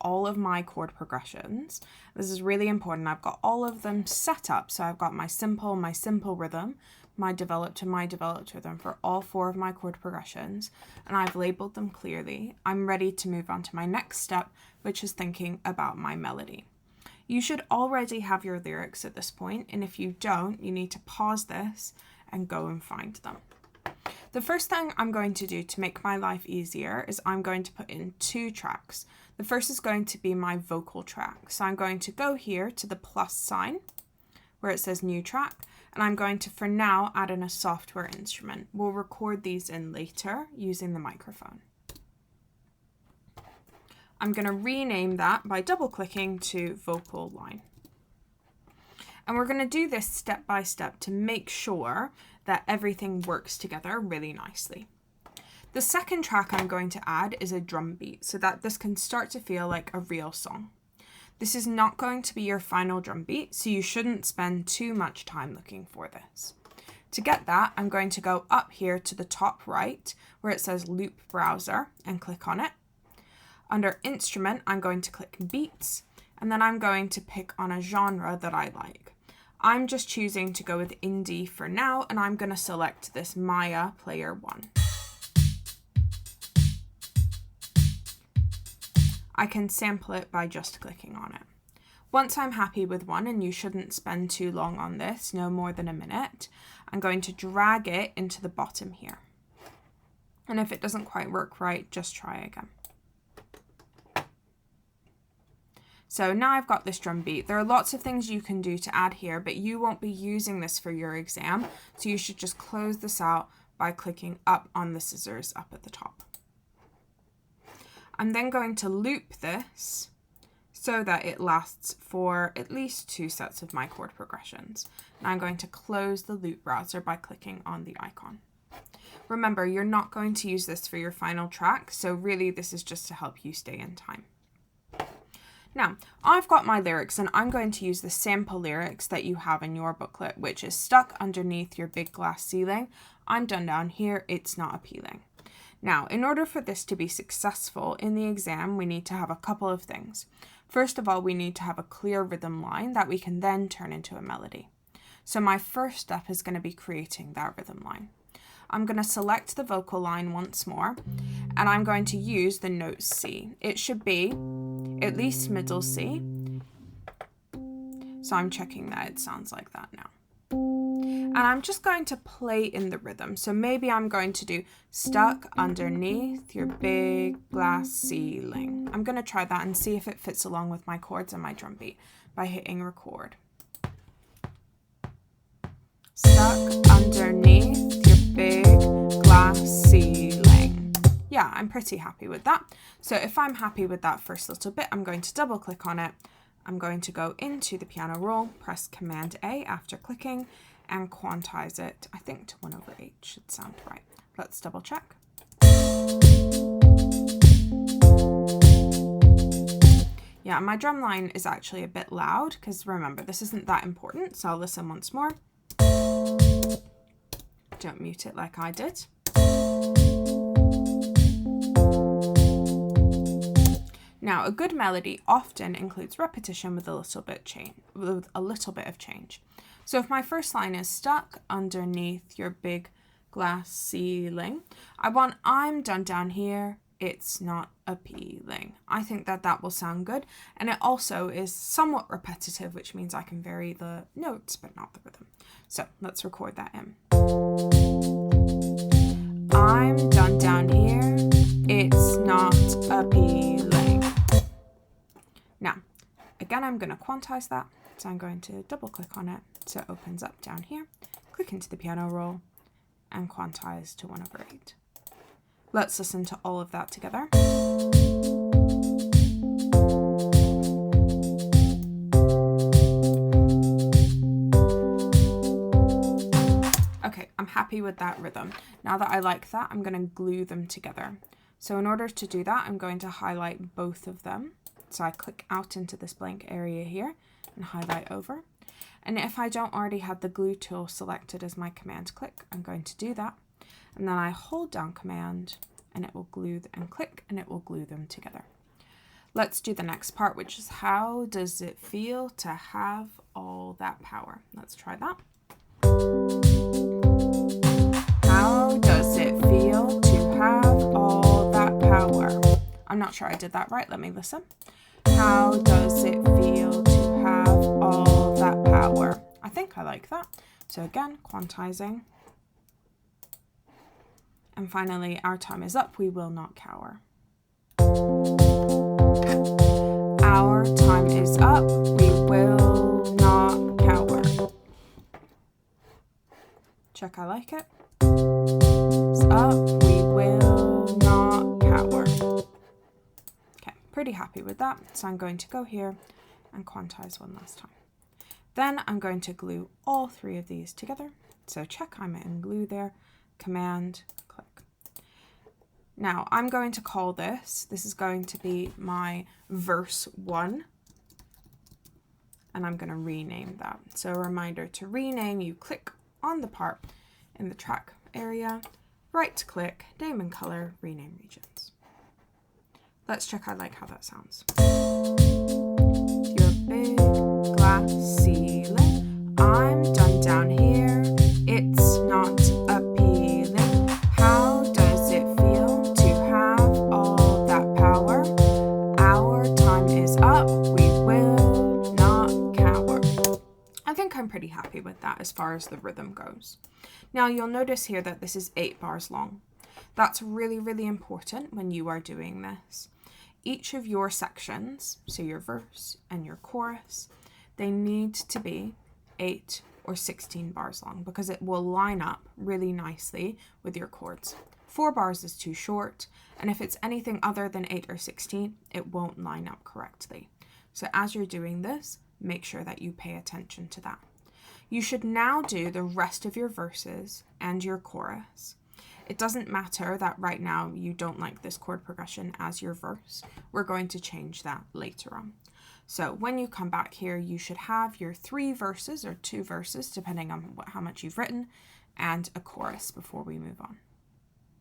all of my chord progressions. This is really important. I've got all of them set up. So I've got my simple rhythm, my developed rhythm for all 4 of my chord progressions, and I've labeled them clearly. I'm ready to move on to my next step, which is thinking about my melody. You should already have your lyrics at this point, and if you don't, you need to pause this and go and find them. The first thing I'm going to do to make my life easier is I'm going to put in 2 tracks. The first is going to be my vocal track. So I'm going to go here to the plus sign where it says new track, and I'm going to, for now, add in a software instrument. We'll record these in later using the microphone. I'm going to rename that by double-clicking to vocal line. And we're going to do this step by step to make sure that everything works together really nicely. The second track I'm going to add is a drum beat so that this can start to feel like a real song. This is not going to be your final drum beat, so you shouldn't spend too much time looking for this. To get that, I'm going to go up here to the top right where it says Loop Browser and click on it. Under Instrument, I'm going to click Beats, and then I'm going to pick on a genre that I like. I'm just choosing to go with indie for now, and I'm going to select this Maya Player 1. I can sample it by just clicking on it. Once I'm happy with one, and you shouldn't spend too long on this, no more than a minute, I'm going to drag it into the bottom here. And if it doesn't quite work right, just try again. So now I've got this drum beat. There are lots of things you can do to add here, but you won't be using this for your exam, so you should just close this out by clicking up on the scissors up at the top. I'm then going to loop this so that it lasts for at least 2 sets of my chord progressions. And I'm going to close the loop browser by clicking on the icon. Remember, you're not going to use this for your final track, so really this is just to help you stay in time. Now, I've got my lyrics, and I'm going to use the sample lyrics that you have in your booklet, which is stuck underneath your big glass ceiling. I'm done down here, it's not appealing. Now, in order for this to be successful in the exam, we need to have a couple of things. First of all, we need to have a clear rhythm line that we can then turn into a melody. So my first step is going to be creating that rhythm line. I'm going to select the vocal line once more, and I'm going to use the note C. It should be at least middle C. So I'm checking that it sounds like that now. And I'm just going to play in the rhythm. So maybe I'm going to do stuck underneath your big glass ceiling. I'm going to try that and see if it fits along with my chords and my drum beat by hitting record. Stuck underneath your big glass ceiling. Yeah, I'm pretty happy with that. So if I'm happy with that first little bit, I'm going to double click on it. I'm going to go into the piano roll, press Command A after clicking, and quantize it, I think to 1/8 should sound right. Let's double check. Yeah, my drum line is actually a bit loud because remember, this isn't that important, so I'll listen once more. Don't mute it like I did. Now, a good melody often includes repetition with a little bit of change. So if my first line is stuck underneath your big glass ceiling, I want I'm done down here, it's not appealing. I think that will sound good, and it also is somewhat repetitive, which means I can vary the notes but not the rhythm. So let's record that in. I'm done down here, it's not appealing. Now, again, I'm going to quantize that. So I'm going to double click on it so it opens up down here, click into the piano roll, and quantize to 1/8. Let's listen to all of that together. Okay, I'm happy with that rhythm. Now that I like that, I'm going to glue them together. So in order to do that, I'm going to highlight both of them. So I click out into this blank area here and highlight over. And if I don't already have the glue tool selected as my command click, I'm going to do that. And then I hold down command and it will glue and click and it will glue them together. Let's do the next part, which is how does it feel to have all that power? Let's try that. How does it feel to have all that power? I'm not sure I did that right. Let me listen. How does it feel to have all that power? I think I like that. So again, quantizing. And finally, our time is up. We will not cower. Our time is up. We will not cower. Check I like it. It's up. We will not cower. Okay, pretty happy with that. So I'm going to go here and quantize one last time. Then I'm going to glue all three of these together. So check I'm in glue there. Command, click. Now I'm going to call this is going to be my verse 1. And I'm going to rename that. So a reminder to rename, you click on the part in the track area, right click, name and color, rename regions. Let's check I like how that sounds. Your big glass ceiling, I'm done down here, it's not appealing. How does it feel to have all that power? Our time is up, we will not cower. I think I'm pretty happy with that as far as the rhythm goes. Now you'll notice here that this is 8 bars long. That's really, really important when you are doing this. Each of your sections, so your verse and your chorus, they need to be 8 or 16 bars long because it will line up really nicely with your chords. 4 bars is too short, and if it's anything other than 8 or 16, it won't line up correctly. So as you're doing this, make sure that you pay attention to that. You should now do the rest of your verses and your chorus. It doesn't matter that right now you don't like this chord progression as your verse. We're going to change that later on. So when you come back here, you should have your 3 verses or 2 verses, depending on how much you've written, and a chorus before we move on.